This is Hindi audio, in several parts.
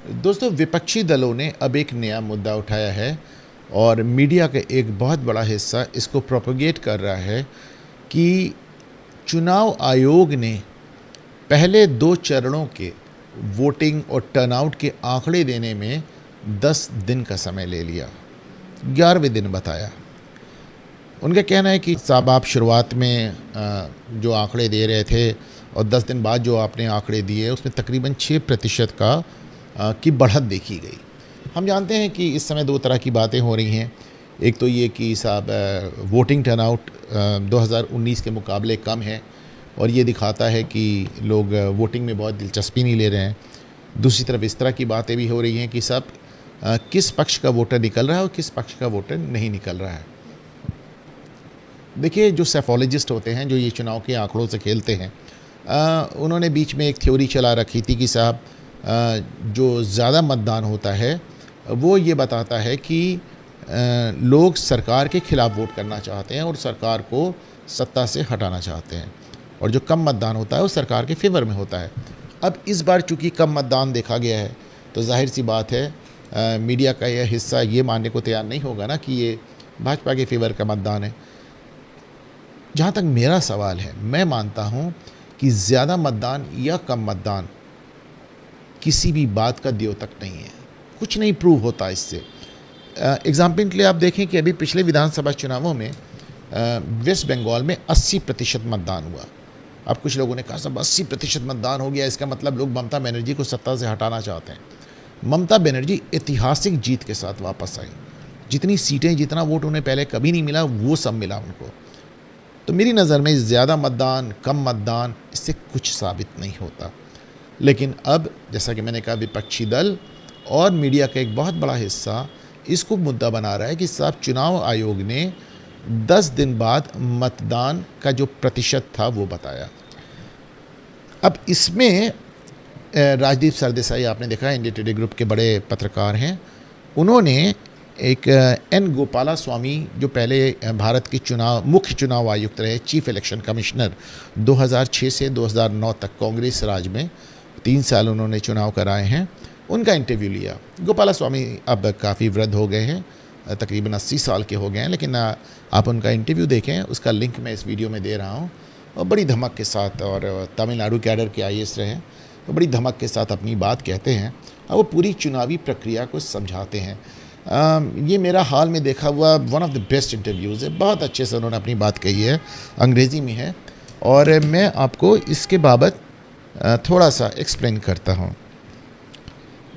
दोस्तों, विपक्षी दलों ने अब एक नया मुद्दा उठाया है और मीडिया का एक बहुत बड़ा हिस्सा इसको प्रोपेगेट कर रहा है कि चुनाव आयोग ने पहले 2 चरणों के वोटिंग और टर्नआउट के आंकड़े देने में 10 दिन का समय ले लिया, 11वें दिन बताया। उनका कहना है कि साहब, आप शुरुआत में जो आंकड़े दे रहे थे और 10 दिन बाद जो आपने आंकड़े दिए उसमें तकरीबन 6% की बढ़त देखी गई। हम जानते हैं कि इस समय 2 तरह की बातें हो रही हैं। एक तो ये कि साहब वोटिंग टर्नआउट 2019 के मुकाबले कम है और ये दिखाता है कि लोग वोटिंग में बहुत दिलचस्पी नहीं ले रहे हैं। दूसरी तरफ इस तरह की बातें भी हो रही हैं कि सब किस पक्ष का वोटर निकल रहा है और किस पक्ष का वोटर नहीं निकल रहा है। देखिए, जो सेफोलॉजिस्ट होते हैं, जो ये चुनाव के आंकड़ों से खेलते हैं, उन्होंने बीच में एक थ्योरी चला रखी थी कि साहब जो ज़्यादा मतदान होता है वो ये बताता है कि लोग सरकार के ख़िलाफ़ वोट करना चाहते हैं और सरकार को सत्ता से हटाना चाहते हैं, और जो कम मतदान होता है वो सरकार के फेवर में होता है। अब इस बार चूँकि कम मतदान देखा गया है तो जाहिर सी बात है मीडिया का यह हिस्सा ये मानने को तैयार नहीं होगा ना कि ये भाजपा के फेवर का मतदान है। जहाँ तक मेरा सवाल है, मैं मानता हूँ कि ज़्यादा मतदान या कम मतदान किसी भी बात का द्योतक नहीं है, कुछ नहीं प्रूव होता इससे। एग्जाम्पल के लिए आप देखें कि अभी पिछले विधानसभा चुनावों में वेस्ट बंगाल में 80% मतदान हुआ। अब कुछ लोगों ने कहा साहब 80% मतदान हो गया, इसका मतलब लोग ममता बनर्जी को सत्ता से हटाना चाहते हैं। ममता बनर्जी ऐतिहासिक जीत के साथ वापस आई। जितनी सीटें, जितना वोट उन्हें पहले कभी नहीं मिला, वो सब मिला उनको। तो मेरी नज़र में ज़्यादा मतदान, कम मतदान, इससे कुछ साबित नहीं होता। लेकिन अब जैसा कि मैंने कहा, विपक्षी दल और मीडिया का एक बहुत बड़ा हिस्सा इसको मुद्दा बना रहा है कि साहब चुनाव आयोग ने 10 दिन बाद मतदान का जो प्रतिशत था वो बताया। अब इसमें राजदीप सरदेसाई, आपने देखा, इंडिया टुडे ग्रुप के बड़े पत्रकार हैं, उन्होंने एक एन गोपाला स्वामी, जो पहले भारत के मुख्य चुनाव आयुक्त रहे, चीफ इलेक्शन कमिश्नर 2006 से 2009 तक कांग्रेस राज में 3 साल उन्होंने चुनाव कराए हैं, उनका इंटरव्यू लिया। गोपाला स्वामी अब काफ़ी वृद्ध हो गए हैं, तकरीबन 80 साल के हो गए हैं, लेकिन आप उनका इंटरव्यू देखें, उसका लिंक मैं इस वीडियो में दे रहा हूँ। और बड़ी धमक के साथ, और तमिलनाडु कैडर के IAS रहे हैं, तो बड़ी धमक के साथ अपनी बात कहते हैं और वो पूरी चुनावी प्रक्रिया को समझाते हैं। ये मेरा हाल में देखा हुआ one of the best interviews है। बहुत अच्छे से उन्होंने अपनी बात कही है, अंग्रेज़ी में है, और मैं आपको इसके बाबत थोड़ा सा एक्सप्लेन करता हूँ।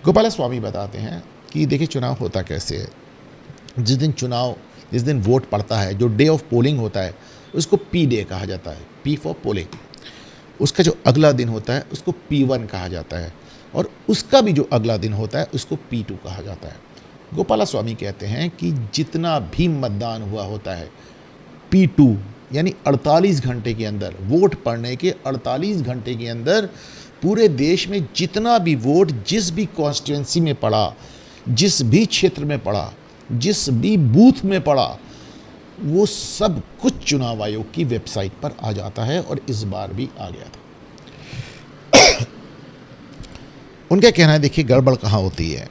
गोपाला स्वामी बताते हैं कि देखिए चुनाव होता कैसे है। जिस दिन वोट पड़ता है, जो डे ऑफ पोलिंग होता है, उसको P डे कहा जाता है, P फॉर पोलिंग। उसका जो अगला दिन होता है उसको P1 कहा जाता है, और उसका भी जो अगला दिन होता है उसको P2 कहा जाता है। गोपाला स्वामी कहते हैं कि जितना भी मतदान हुआ होता है, P2 यानी 48 घंटे के अंदर, वोट पड़ने के 48 घंटे के अंदर पूरे देश में जितना भी वोट जिस भी कॉन्स्टिट्यूंसी में पड़ा, जिस भी क्षेत्र में पड़ा, जिस भी बूथ में पड़ा, वो सब कुछ चुनाव आयोग की वेबसाइट पर आ जाता है, और इस बार भी आ गया था। उनका कहना है, देखिए गड़बड़ कहाँ होती है,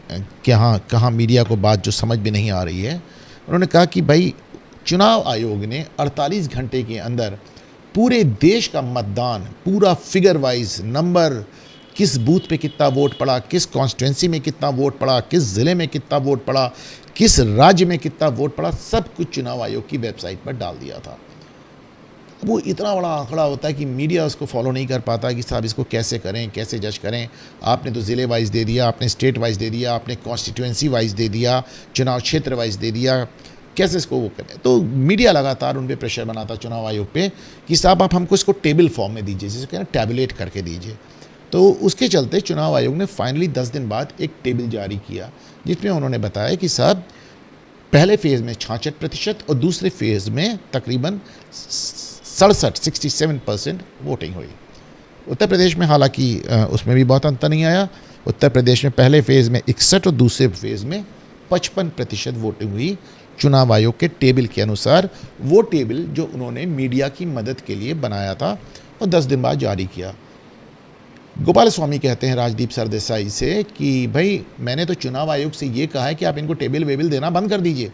कहाँ मीडिया को बात जो समझ में नहीं आ रही है। उन्होंने कहा कि भाई चुनाव आयोग ने 48 घंटे के अंदर पूरे देश का मतदान, पूरा फिगर वाइज नंबर, किस बूथ पे कितना वोट पड़ा, किस कॉन्स्टिट्यूंसी में कितना वोट पड़ा, किस ज़िले में कितना वोट पड़ा, किस राज्य में कितना वोट पड़ा, सब कुछ चुनाव आयोग की वेबसाइट पर डाल दिया था। वो इतना बड़ा आंकड़ा होता है कि मीडिया उसको फॉलो नहीं कर पाता कि साहब इसको कैसे करें, कैसे जज करें। आपने तो ज़िले वाइज दे दिया, आपने स्टेट वाइज दे दिया, आपने कॉन्स्टिट्यूंसी वाइज दे दिया, चुनाव क्षेत्र वाइज दे दिया, कैसे इसको वो करें। तो मीडिया लगातार उन पर प्रेशर बनाता चुनाव आयोग पे कि साहब आप हमको इसको टेबल फॉर्म में दीजिए, जिसे कहना टैबुलेट करके दीजिए। तो उसके चलते चुनाव आयोग ने फाइनली 10 दिन बाद एक टेबल जारी किया, जिसमें उन्होंने बताया कि साहब पहले फेज़ में 66% और दूसरे फेज़ में तकरीबन 67% वोटिंग हुई। उत्तर प्रदेश में हालांकि उसमें भी बहुत अंतर नहीं आया। उत्तर प्रदेश में पहले फेज़ में 61 और दूसरे फेज़ में 55% वोटिंग हुई चुनाव आयोग के टेबल के अनुसार। वो टेबल जो उन्होंने मीडिया की मदद के लिए बनाया था और 10 दिन बाद जारी किया। गोपाल स्वामी कहते हैं राजदीप सरदेसाई से कि भाई मैंने तो चुनाव आयोग से ये कहा है कि आप इनको टेबल वेबल देना बंद कर दीजिए।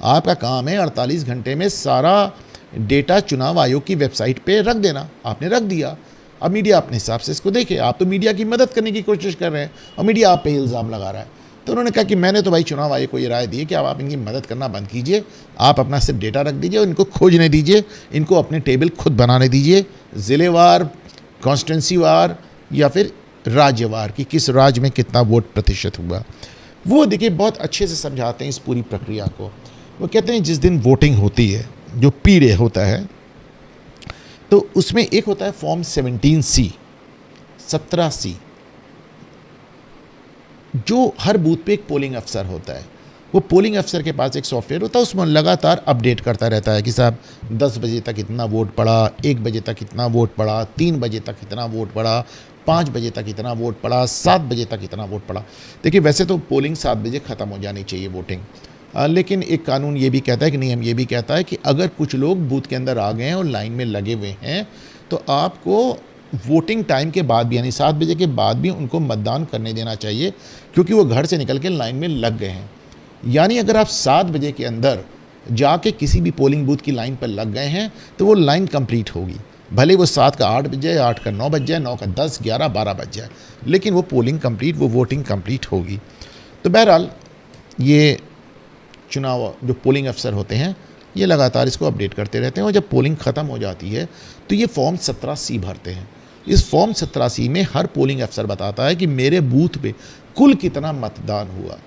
आपका काम है 48 घंटे में सारा डेटा चुनाव आयोग की वेबसाइट पे रख देना। आपने रख दिया, अब मीडिया अपने हिसाब से इसको देखे। आप तो मीडिया की मदद करने की कोशिश कर रहे हैं और मीडिया आप पे ही इल्ज़ाम लगा रहा है। तो उन्होंने कहा कि मैंने तो भाई चुनाव आयोग को ये राय दी है कि आप इनकी मदद करना बंद कीजिए, आप अपना सिर्फ डेटा रख दीजिए और इनको खोजने दीजिए, इनको अपने टेबल खुद बनाने दीजिए, ज़िलेवार, कॉन्स्टिट्यूंसी वार या फिर राज्यवार की किस राज्य में कितना वोट प्रतिशत हुआ। वो देखिए बहुत अच्छे से समझाते हैं इस पूरी प्रक्रिया को। वो कहते हैं जिस दिन वोटिंग होती है, जो पी डे होता है, तो उसमें एक होता है फॉर्म 17C, 17C, जो हर बूथ पे एक पोलिंग अफसर होता है। वो पोलिंग अफसर के पास एक सॉफ्टवेयर होता है, उसमें लगातार अपडेट करता रहता है कि साहब 10 बजे तक इतना वोट पड़ा, 1 बजे तक इतना वोट पड़ा, 3 बजे तक इतना वोट पड़ा, 5 बजे तक इतना वोट पड़ा, 7 बजे तक इतना वोट पड़ा। देखिए वैसे तो पोलिंग 7 बजे ख़त्म हो जानी चाहिए वोटिंग, लेकिन एक कानून ये भी कहता है कि नियम ये भी कहता है कि अगर कुछ लोग बूथ के अंदर आ गए हैं और लाइन में लगे हुए हैं तो आपको वोटिंग टाइम के बाद भी, यानी 7 बजे के बाद भी उनको मतदान करने देना चाहिए, क्योंकि वो घर से निकल के लाइन में लग गए हैं। यानी अगर आप 7 बजे के अंदर जाके किसी भी पोलिंग बूथ की लाइन पर लग गए हैं तो वो लाइन कंप्लीट होगी, भले वो 7 का 8 बज जाए, 8 का 9 बज जाए, 9 का 10, 11, 12 बज जाए, लेकिन वो पोलिंग कंप्लीट, वो वोटिंग कंप्लीट होगी। तो बहरहाल ये चुनाव जो पोलिंग अफसर होते हैं ये लगातार इसको अपडेट करते रहते हैं और जब पोलिंग ख़त्म हो जाती है तो ये फॉर्म 17C भरते हैं। इस फॉर्म 17C में हर पोलिंग अफसर बताता है कि मेरे बूथ पे कुल कितना मतदान हुआ।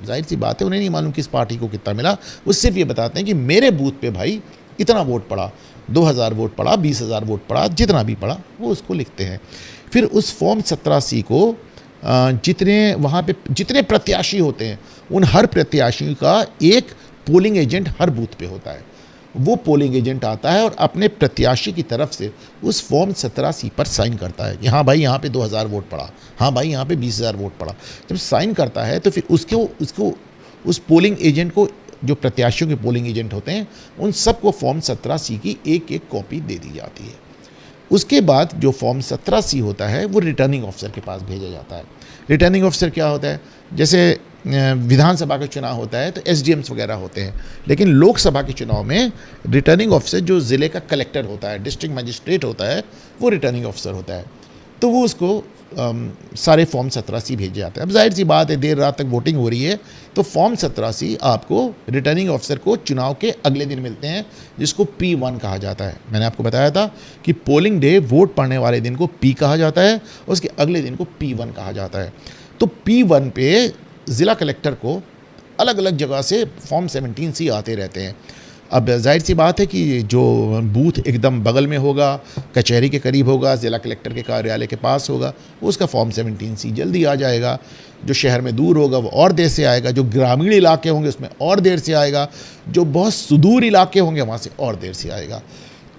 जाहिर सी बात है उन्हें नहीं मालूम किस पार्टी को कितना मिला, वो सिर्फ ये बताते हैं कि मेरे बूथ पे भाई इतना वोट पड़ा, 2000 वोट पड़ा, 20,000 वोट पड़ा, जितना भी पड़ा वो उसको लिखते हैं। फिर उस फॉर्म 17C को जितने वहाँ पे जितने प्रत्याशी होते हैं उन हर प्रत्याशी का एक पोलिंग एजेंट हर बूथ पे होता है। वो पोलिंग एजेंट आता है और अपने प्रत्याशी की तरफ से उस फॉर्म 17C पर साइन करता है कि हाँ भाई यहाँ पे 2000 वोट पड़ा, हाँ भाई यहाँ पे 20,000 वोट पड़ा। जब साइन करता है तो फिर उसको उस पोलिंग एजेंट को, जो प्रत्याशियों के पोलिंग एजेंट होते हैं, उन सबको फॉर्म 17C की एक एक कॉपी दे दी जाती है। उसके बाद जो फॉर्म 17C होता है वो रिटर्निंग ऑफिसर के पास भेजा जाता है। रिटर्निंग ऑफिसर क्या होता है? जैसे विधानसभा का चुनाव होता है तो एसडीएम्स वगैरह होते हैं, लेकिन लोकसभा के चुनाव में रिटर्निंग ऑफिसर जो ज़िले का कलेक्टर होता है, डिस्ट्रिक्ट मजिस्ट्रेट होता है, वो रिटर्निंग ऑफिसर होता है। तो वो उसको सारे फॉर्म 17C भेजे जाते हैं। अब जाहिर सी बात है देर रात तक वोटिंग हो रही है तो फॉर्म 17C आपको रिटर्निंग ऑफिसर को चुनाव के अगले दिन मिलते हैं, जिसको P1 कहा जाता है। मैंने आपको बताया था कि पोलिंग डे, वोट पड़ने वाले दिन को P कहा जाता है, उसके अगले दिन को P1 कहा जाता है। तो P1 पे ज़िला कलेक्टर को अलग अलग जगह से फॉर्म 17C आते रहते हैं। अब जाहिर सी बात है कि जो बूथ एकदम बगल में होगा, कचहरी के करीब होगा, ज़िला कलेक्टर के कार्यालय के पास होगा, उसका फॉर्म 17C जल्दी आ जाएगा। जो शहर में दूर होगा वो और देर से आएगा, जो ग्रामीण इलाके होंगे उसमें और देर से आएगा, जो बहुत सुदूर इलाके होंगे वहाँ से और देर से आएगा।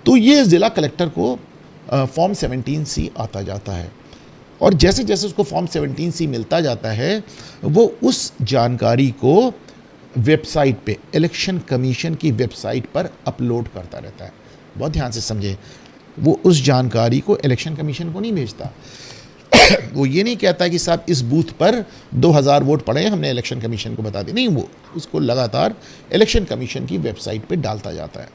तो ये ज़िला कलेक्टर को फॉर्म 17C आता जाता है और जैसे जैसे उसको फॉर्म 17C मिलता जाता है वो उस जानकारी को वेबसाइट पे, इलेक्शन कमीशन की वेबसाइट पर अपलोड करता रहता है। बहुत ध्यान से समझे, वो उस जानकारी को इलेक्शन कमीशन को नहीं भेजता। वो ये नहीं कहता कि साहब इस बूथ पर 2000 वोट पड़े, हमने इलेक्शन कमीशन को बता दी, नहीं, वो उसको लगातार इलेक्शन कमीशन की वेबसाइट पे डालता जाता है।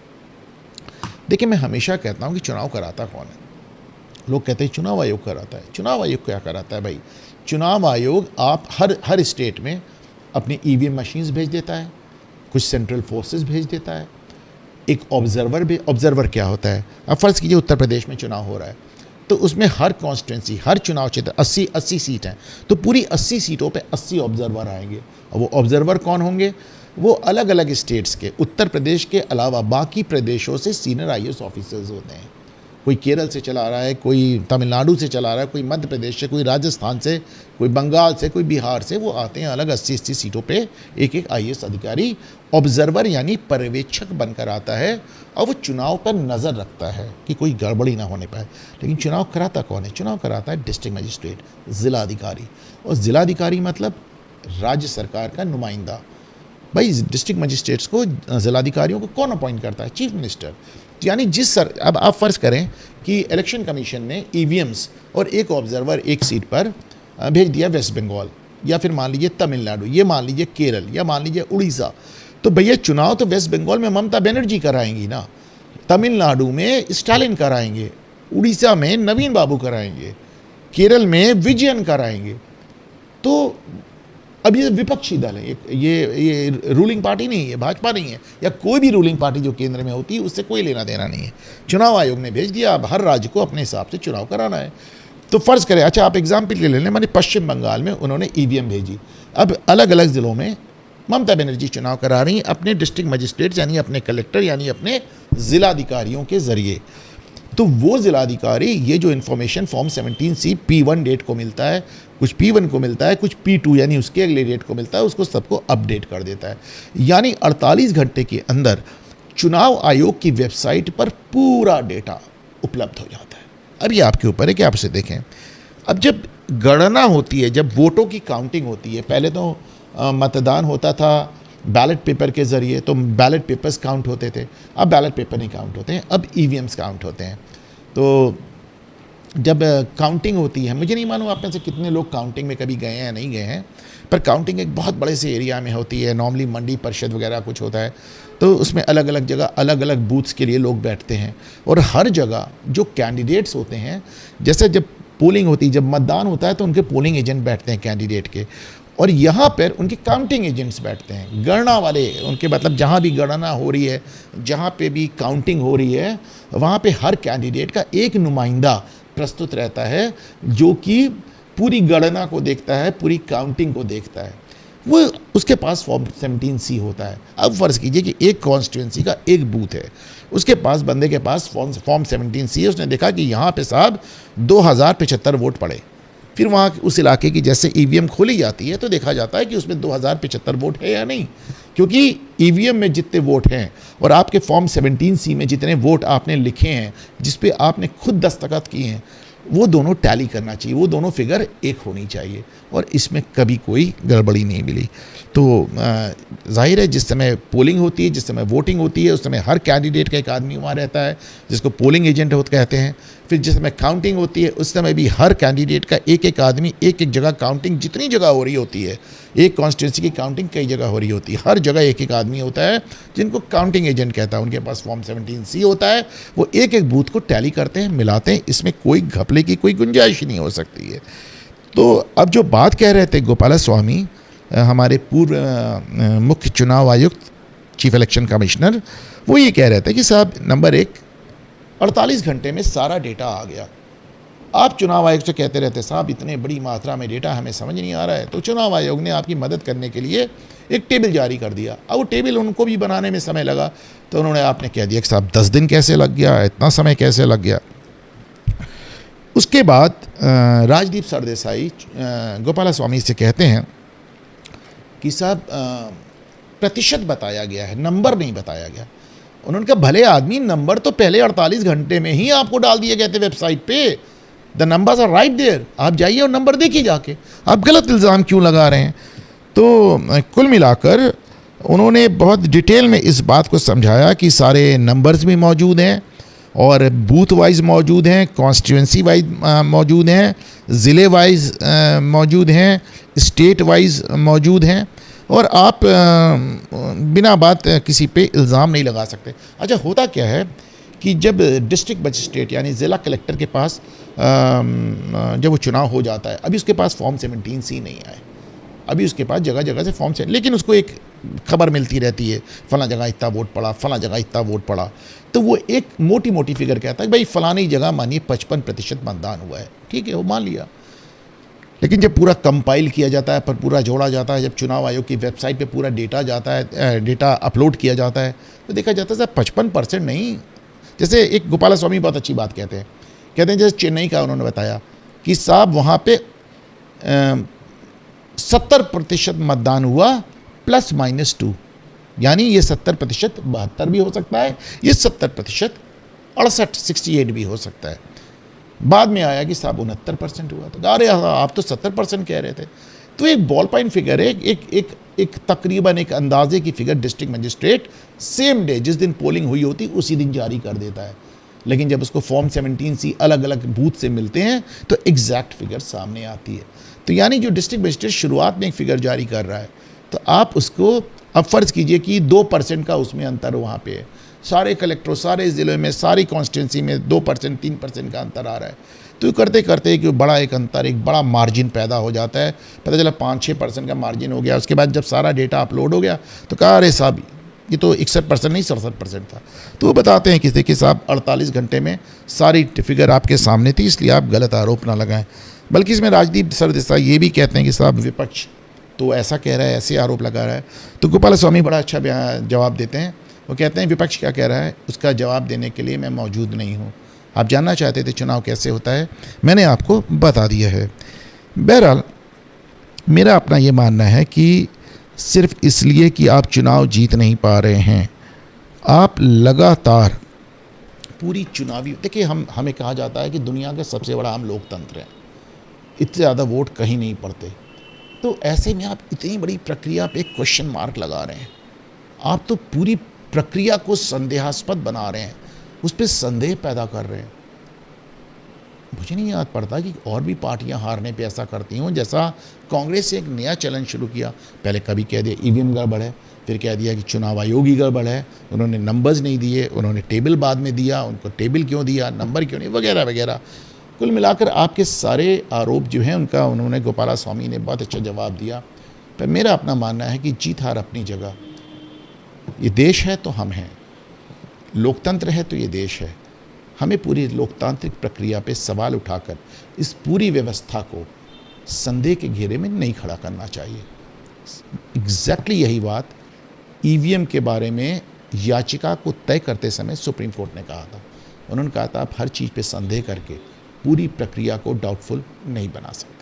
देखिए मैं हमेशा कहता हूँ कि चुनाव कराता कौन है? लोग कहते हैं चुनाव आयोग कराता है। चुनाव आयोग क्या कराता है भाई? चुनाव आयोग आप हर स्टेट में अपनी ईवीएम मशीन्स भेज देता है, कुछ सेंट्रल फोर्सेस भेज देता है, एक ऑब्जर्वर क्या होता है? अब फ़र्ज़ कीजिए उत्तर प्रदेश में चुनाव हो रहा है तो उसमें हर कॉन्स्टिट्यूंसी, हर चुनाव क्षेत्र 80 सीट हैं, तो पूरी 80 सीटों पे 80 ऑब्जर्वर आएंगे। और वो ऑब्जर्वर कौन होंगे? वो अलग अलग स्टेट्स के, उत्तर प्रदेश के अलावा बाकी प्रदेशों से सीनियर IAS ऑफिसर्स होते हैं। कोई केरल से चला रहा है, कोई तमिलनाडु से चला रहा है, कोई मध्य प्रदेश से, कोई राजस्थान से, कोई बंगाल से, कोई बिहार से, वो आते हैं अलग 80 सीटों पे एक IAS अधिकारी ऑब्जर्वर यानी पर्यवेक्षक बनकर आता है और वो चुनाव पर नज़र रखता है कि कोई गड़बड़ी ना होने पाए। लेकिन चुनाव कराता कौन है? चुनाव कराता है डिस्ट्रिक्ट मजिस्ट्रेट, ज़िलाधिकारी। और ज़िलाधिकारी मतलब राज्य सरकार का नुमाइंदा। भाई डिस्ट्रिक्ट मजिस्ट्रेट्स को, ज़िलाधिकारियों को कौन अपॉइंट करता है? Chief minister. यानी अब आप फ़र्ज़ करें कि इलेक्शन कमीशन ने ईवीएम्स और एक ऑब्जर्वर एक सीट पर भेज दिया वेस्ट बंगाल, या फिर मान लीजिए तमिलनाडु, ये मान लीजिए केरल, या मान लीजिए उड़ीसा। तो भैया चुनाव तो वेस्ट बंगाल में ममता बनर्जी कराएंगी ना, तमिलनाडु में स्टालिन कराएंगे, उड़ीसा में नवीन बाबू कराएंगे, केरल में विजयन कराएंगे। तो अब ये विपक्षी दल है, ये रूलिंग पार्टी नहीं है, भाजपा नहीं है, या कोई भी रूलिंग पार्टी जो केंद्र में होती है उससे कोई लेना देना नहीं है। चुनाव आयोग ने भेज दिया, अब हर राज्य को अपने हिसाब से चुनाव कराना है। तो फ़र्ज़ करें, अच्छा आप एग्जाम्पल के ले लें, माने पश्चिम बंगाल में उन्होंने ईवीएम भेजी, अब अलग अलग ज़िलों में ममता बनर्जी चुनाव करा रही अपने डिस्ट्रिक्ट मजिस्ट्रेट्स यानी अपने कलेक्टर यानी अपने ज़िलाधिकारियों के ज़रिए। तो वो ज़िलाधिकारी ये जो information form 17C P1 date को मिलता है, कुछ P1 को मिलता है, कुछ P2 यानी उसके अगले डेट को मिलता है, उसको सबको अपडेट कर देता है। यानी 48 घंटे के अंदर चुनाव आयोग की वेबसाइट पर पूरा डेटा उपलब्ध हो जाता है। अब ये आपके ऊपर है कि आप उसे देखें। अब जब गणना होती है, जब वोटों की काउंटिंग होती है, पहले तो मतदान होता था बैलेट पेपर के ज़रिए, तो बैलेट पेपर्स काउंट होते थे, अब बैलेट पेपर नहीं काउंट होते हैं, अब ईवीएम्स काउंट होते हैं। तो जब काउंटिंग होती है, मुझे नहीं मालूम आप में से कितने लोग काउंटिंग में कभी गए हैं या नहीं गए हैं, पर काउंटिंग एक बहुत बड़े से एरिया में होती है, नॉर्मली मंडी परिषद वगैरह कुछ होता है, तो उसमें अलग अलग जगह अलग अलग बूथ्स के लिए लोग बैठते हैं, और हर जगह जो कैंडिडेट्स होते हैं, जैसे जब पोलिंग होती है, जब मतदान होता है तो उनके पोलिंग एजेंट बैठते हैं कैंडिडेट के, और यहाँ पर उनके काउंटिंग एजेंट्स बैठते हैं, गणना वाले, उनके मतलब जहाँ भी गणना हो रही है, जहाँ पे भी काउंटिंग हो रही है, वहाँ पे हर कैंडिडेट का एक नुमाइंदा प्रस्तुत रहता है जो कि पूरी गणना को देखता है, पूरी काउंटिंग को देखता है। वो उसके पास फॉर्म 17C होता है। अब फ़र्ज़ कीजिए कि एक कॉन्स्टिट्यूंसी का एक बूथ है, उसके पास बंदे के पास फॉर्म 17C है, उसने देखा कि यहाँ पे साहब 2075 वोट पड़े। फिर वहाँ उस इलाके की जैसे ईवीएम खोली जाती है तो देखा जाता है कि उसमें 2075 वोट है या नहीं, क्योंकि ईवीएम में जितने वोट हैं और आपके फॉर्म 17C में जितने वोट आपने लिखे हैं, जिस पे आपने खुद दस्तखत किए हैं, वो दोनों टैली करना चाहिए, वो दोनों फिगर एक होनी चाहिए, और इसमें कभी कोई गड़बड़ी नहीं मिली। तो जाहिर है जिस समय पोलिंग होती है, जिस समय वोटिंग होती है, उस समय हर कैंडिडेट का एक आदमी वहाँ रहता है जिसको पोलिंग एजेंट होते कहते हैं। फिर जिस समय काउंटिंग होती है उस समय भी हर कैंडिडेट का एक एक आदमी एक एक जगह, काउंटिंग जितनी जगह हो रही होती है, एक कॉन्स्टिट्यूंसी की काउंटिंग कई जगह हो रही होती है, हर जगह एक एक आदमी होता है जिनको काउंटिंग एजेंट कहता है, उनके पास फॉर्म 17C होता है, वो एक एक बूथ को टैली करते हैं, मिलाते हैं, इसमें कोई घपले की कोई गुंजाइश ही नहीं हो सकती है। तो अब जो बात कह रहे थे गोपाला स्वामी, हमारे पूर्व मुख्य चुनाव आयुक्त, चीफ इलेक्शन कमिश्नर, वो ये कह रहे थे कि साहब नंबर 1, 48 घंटे में सारा डेटा आ गया। आप चुनाव आयोग से कहते रहते साहब इतने बड़ी मात्रा में डेटा हमें समझ नहीं आ रहा है, तो चुनाव आयोग ने आपकी मदद करने के लिए एक टेबल जारी कर दिया। अब वो टेबल उनको भी बनाने में समय लगा, तो उन्होंने आपने कह दिया कि साहब 10 दिन कैसे लग गया, इतना समय कैसे लग गया। उसके बाद राजदीप सरदेसाई गोपाला स्वामी से कहते हैं कि साहब प्रतिशत बताया गया है, नंबर नहीं बताया गया। उन्होंने कहा भले आदमी, नंबर तो पहले 48 घंटे में ही आपको डाल दिए गए थे वेबसाइट पे, the numbers are right there, आप जाइए और नंबर देखिए जाके, आप गलत इल्ज़ाम क्यों लगा रहे हैं। तो कुल मिलाकर उन्होंने बहुत डिटेल में इस बात को समझाया कि सारे नंबर्स भी मौजूद हैं और बूथ वाइज मौजूद हैं, कॉन्स्टिट्यूंसी वाइज मौजूद हैं, ज़िले वाइज मौजूद हैं, स्टेट वाइज मौजूद हैं, और आप बिना बात किसी पे इल्ज़ाम नहीं लगा सकते। अच्छा होता क्या है कि जब डिस्ट्रिक्ट मजिस्ट्रेट यानी ज़िला कलेक्टर के पास जब वो चुनाव हो जाता है, अभी उसके पास फॉर्म 17C नहीं आए, अभी उसके पास जगह जगह से फॉर्म से, लेकिन उसको एक खबर मिलती रहती है फ़लाँ जगह इतना वोट पड़ा, फ़लाँ जगह इतना वोट पड़ा, तो वो एक मोटी मोटी फिगर कहता है भाई फ़लानी जगह मानिए 55% मतदान हुआ है, ठीक है वो मान लिया। लेकिन जब पूरा कंपाइल किया जाता है, पर पूरा जोड़ा जाता है, जब चुनाव आयोग की वेबसाइट पे पूरा डेटा जाता है, डेटा अपलोड किया जाता है, तो देखा जाता है सर 55% नहीं। जैसे एक गोपाला स्वामी बहुत अच्छी बात कहते हैं जैसे चेन्नई का उन्होंने बताया कि साहब वहाँ पे 70% मतदान हुआ ±2, यानी ये 70% 72 भी हो सकता है, ये 70% 68 भी हो सकता है। बाद में आया कि साहब 69% हुआ, तो अरे आप तो 70% कह रहे थे। तो एक बॉल पॉइंट फिगर है, एक तकरीबन एक अंदाजे की figure district magistrate same day जिस दिन पोलिंग हुई होती उसी दिन जारी कर देता है। लेकिन जब उसको फॉर्म 17C अलग अलग बूथ से मिलते हैं तो एग्जैक्ट फिगर सामने आती है। तो यानी जो डिस्ट्रिक्ट मजिस्ट्रेट शुरुआत में एक फिगर जारी कर रहा है, तो आप उसको अब फ़र्ज़ कीजिए कि 2% का उसमें अंतर वहाँ पे है। सारे कलेक्टरों, सारे ज़िलों में, सारी कॉन्स्टिट्यूंसी में 2% 3% का अंतर आ रहा है। तो करते करते कि बड़ा एक अंतर, एक बड़ा मार्जिन पैदा हो जाता है। पता चला 5-6% का मार्जिन हो गया। उसके बाद जब सारा डेटा अपलोड हो गया तो कहा अरे साहब ये तो 61% नहीं 67% था। तो वो बताते हैं कि देखिए साहब 48 घंटे में सारी फिगर आपके सामने थी, इसलिए आप गलत आरोप ना लगाएं। बल्कि इसमें राजदीप सरदेसाई ये भी कहते हैं कि साहब विपक्ष तो ऐसा कह रहा है, ऐसे आरोप लगा रहा है। तो गोपाल स्वामी बड़ा अच्छा जवाब देते हैं। वो कहते हैं विपक्ष क्या कह रहा है उसका जवाब देने के लिए मैं मौजूद नहीं हूँ। आप जानना चाहते थे चुनाव कैसे होता है, मैंने आपको बता दिया है। बहरहाल मेरा अपना ये मानना है कि सिर्फ इसलिए कि आप चुनाव जीत नहीं पा रहे हैं, आप लगातार पूरी चुनावी, देखिए हमें कहा जाता है कि दुनिया का सबसे बड़ा हम लोकतंत्र है, इतने ज़्यादा वोट कहीं नहीं पड़ते। तो ऐसे में आप इतनी बड़ी प्रक्रिया पे एक क्वेश्चन मार्क लगा रहे हैं। आप तो पूरी प्रक्रिया को संदेहास्पद बना रहे हैं, उस पर संदेह पैदा कर रहे हैं। मुझे नहीं याद पड़ता कि और भी पार्टियां हारने पे ऐसा करती हों। जैसा कांग्रेस से एक नया चैलेंज शुरू किया, पहले कभी कह दिया ईवीएम गड़बड़ है, फिर कह दिया कि चुनाव आयोग ही गड़बड़ है, उन्होंने नंबर्स नहीं दिए, उन्होंने टेबल बाद में दिया, उनको टेबल क्यों दिया, नंबर क्यों नहीं, वगैरह वगैरह। कुल मिलाकर आपके सारे आरोप जो हैं उनका उन्होंने गोपाला स्वामी ने बहुत अच्छा जवाब दिया। पर मेरा अपना मानना है कि जीत हार अपनी जगह। ये देश है तो हम हैं, लोकतंत्र है तो ये देश है। हमें पूरी लोकतांत्रिक प्रक्रिया पे सवाल उठाकर इस पूरी व्यवस्था को संदेह के घेरे में नहीं खड़ा करना चाहिए। एग्जैक्टली यही बात ईवीएम के बारे में याचिका को तय करते समय सुप्रीम कोर्ट ने कहा था। उन्होंने कहा था आप हर चीज़ पे संदेह करके पूरी प्रक्रिया को डाउटफुल नहीं बना सकते।